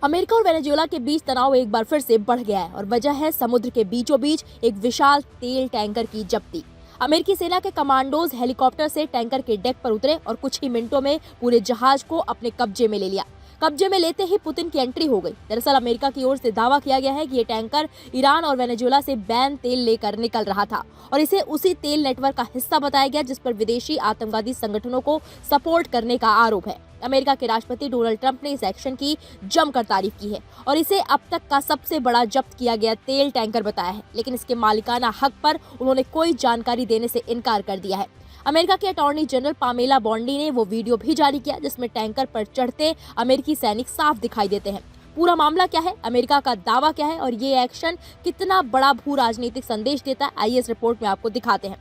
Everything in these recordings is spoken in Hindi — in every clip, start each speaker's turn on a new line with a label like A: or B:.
A: अमेरिका और वेनेजुएला के बीच तनाव एक बार फिर से बढ़ गया है और वजह है समुद्र के बीचों बीच एक विशाल तेल टैंकर की जब्ती। अमेरिकी सेना के कमांडोज हेलीकॉप्टर से टैंकर के डेक पर उतरे और कुछ ही मिनटों में पूरे जहाज को अपने कब्जे में ले लिया। कब्जे में लेते ही पुतिन की एंट्री हो गई। दरअसल अमेरिका की ओर से दावा किया गया है कि ये टैंकर ईरान और वेनेजुएला से बैन तेल लेकर निकल रहा था और इसे उसी तेल नेटवर्क का हिस्सा बताया गया जिस पर विदेशी आतंकवादी संगठनों को सपोर्ट करने का आरोप है। अमेरिका के राष्ट्रपति डोनाल्ड ट्रंप ने इस एक्शन की जमकर तारीफ की है और इसे अब तक का सबसे बड़ा जब्त किया गया तेल टैंकर बताया है, लेकिन इसके मालिकाना हक पर उन्होंने कोई जानकारी देने से इनकार कर दिया है। अमेरिका के अटॉर्नी जनरल पामेला बॉन्डी ने वो वीडियो भी जारी किया जिसमें टैंकर पर चढ़ते अमेरिकी सैनिक साफ दिखाई देते हैं। पूरा मामला क्या है, अमेरिका का दावा क्या है और ये एक्शन कितना बड़ा भू राजनीतिक संदेश देता है, आइए इस रिपोर्ट में आपको दिखाते हैं।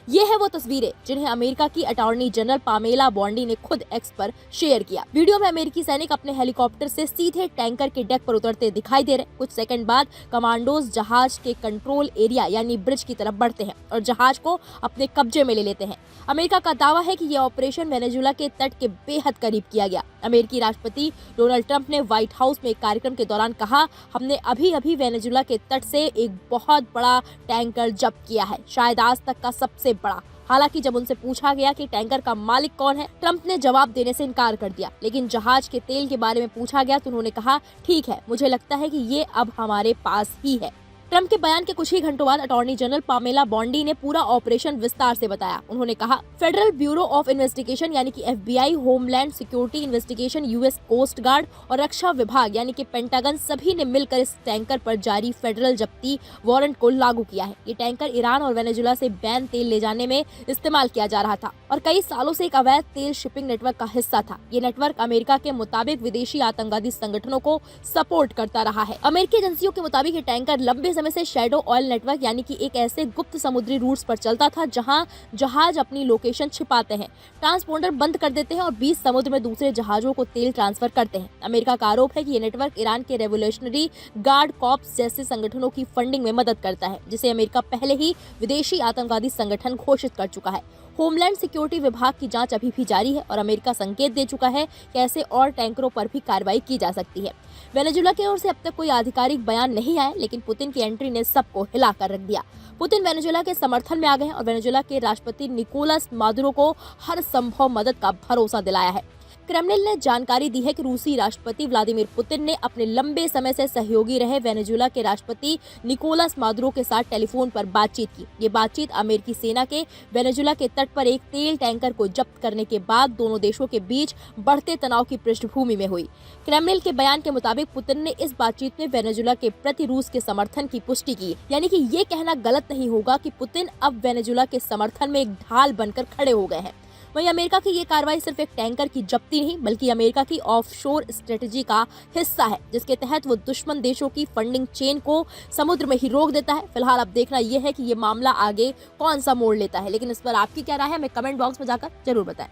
A: ये है वो तस्वीरें जिन्हें अमेरिका की अटॉर्नी जनरल पामेला बॉन्डी ने खुद एक्स पर शेयर किया। वीडियो में अमेरिकी सैनिक अपने हेलीकॉप्टर से सीधे टैंकर के डेक पर उतरते दिखाई दे रहे। कुछ सेकंड बाद कमांडोज जहाज के कंट्रोल एरिया यानी ब्रिज की तरफ बढ़ते हैं और जहाज को अपने कब्जे में ले लेते हैं। अमेरिका का दावा है कि यह ऑपरेशन वेनेजुएला के तट के बेहद करीब किया गया। अमेरिकी राष्ट्रपति डोनाल्ड ट्रंप ने व्हाइट हाउस में एक कार्यक्रम के दौरान कहा, हमने अभी वेनेजुएला के तट से एक बहुत बड़ा टैंकर जब्त किया है, शायद आज तक का सबसे बड़ा। हालांकि जब उनसे पूछा गया कि टैंकर का मालिक कौन है, ट्रंप ने जवाब देने से इनकार कर दिया, लेकिन जहाज के तेल के बारे में पूछा गया तो उन्होंने कहा, ठीक है, मुझे लगता है कि ये अब हमारे पास ही है। ट्रंप के बयान के कुछ ही घंटों बाद अटॉर्नी जनरल पामेला बॉन्डी ने पूरा ऑपरेशन विस्तार से बताया। उन्होंने कहा, फेडरल ब्यूरो ऑफ इन्वेस्टिगेशन यानी कि FBI, homeland security investigation, US coast guard और रक्षा विभाग यानी कि पेंटागन सभी ने मिलकर इस टैंकर पर जारी फेडरल जब्ती वारंट को लागू किया है। ये टैंकर ईरान और वेनेजुएला से बैन तेल ले जाने में इस्तेमाल किया जा रहा था और कई सालों से एक अवैध तेल शिपिंग नेटवर्क का हिस्सा था। ये नेटवर्क अमेरिका के मुताबिक विदेशी आतंकवादी संगठनों को सपोर्ट करता रहा है। अमेरिकी एजेंसियों के मुताबिक ये टैंकर लंबे समय से शैडो ऑयल नेटवर्क यानी कि एक ऐसे गुप्त समुद्री रूट्स पर चलता था जहां जहाज अपनी लोकेशन छिपाते हैं, ट्रांसपोंडर बंद कर देते हैं और बीच समुद्र में दूसरे जहाजों को तेल ट्रांसफर करते हैं। अमेरिका का आरोप है कि ये नेटवर्क ईरान के रेवोल्यूशनरी गार्ड कॉर्प्स जैसे संगठनों की फंडिंग में मदद करता है, जिसे अमेरिका पहले ही विदेशी आतंकवादी संगठन घोषित कर चुका है। होमलैंड सिक्योरिटी विभाग की जांच अभी भी जारी है और अमेरिका संकेत दे चुका है कि ऐसे और टैंकरों पर भी कार्रवाई की जा सकती है। वेनेजुएला की ओर से अब तक कोई आधिकारिक बयान नहीं आया, लेकिन पुतिन की एंट्री ने सबको हिलाकर रख दिया। पुतिन वेनेजुएला के समर्थन में आ गए और वेनेजुएला के राष्ट्रपति निकोलस मादुरो को हर संभव मदद का भरोसा दिलाया है। क्रेमलिन ने जानकारी दी है कि रूसी राष्ट्रपति व्लादिमीर पुतिन ने अपने लंबे समय से सहयोगी रहे वेनेजुएला के राष्ट्रपति निकोलस मादुरो के साथ टेलीफोन पर बातचीत की। ये बातचीत अमेरिकी सेना के वेनेजुएला के तट पर एक तेल टैंकर को जब्त करने के बाद दोनों देशों के बीच बढ़ते तनाव की पृष्ठभूमि में हुई। क्रेमलिन के बयान के मुताबिक पुतिन ने इस बातचीत में वेनेजुएला के प्रति रूस के समर्थन की पुष्टि की, यानी कि ये कहना गलत नहीं होगा कि पुतिन अब वेनेजुएला के समर्थन में एक ढाल बनकर खड़े हो गए हैं। वहीं अमेरिका की ये कार्रवाई सिर्फ एक टैंकर की जब्ती नहीं बल्कि अमेरिका की ऑफशोर स्ट्रेटजी का हिस्सा है, जिसके तहत वो दुश्मन देशों की फंडिंग चेन को समुद्र में ही रोक देता है। फिलहाल अब देखना यह है कि ये मामला आगे कौन सा मोड़ लेता है, लेकिन इस पर आपकी क्या राय है हमें कमेंट बॉक्स में जाकर जरूर बताएं।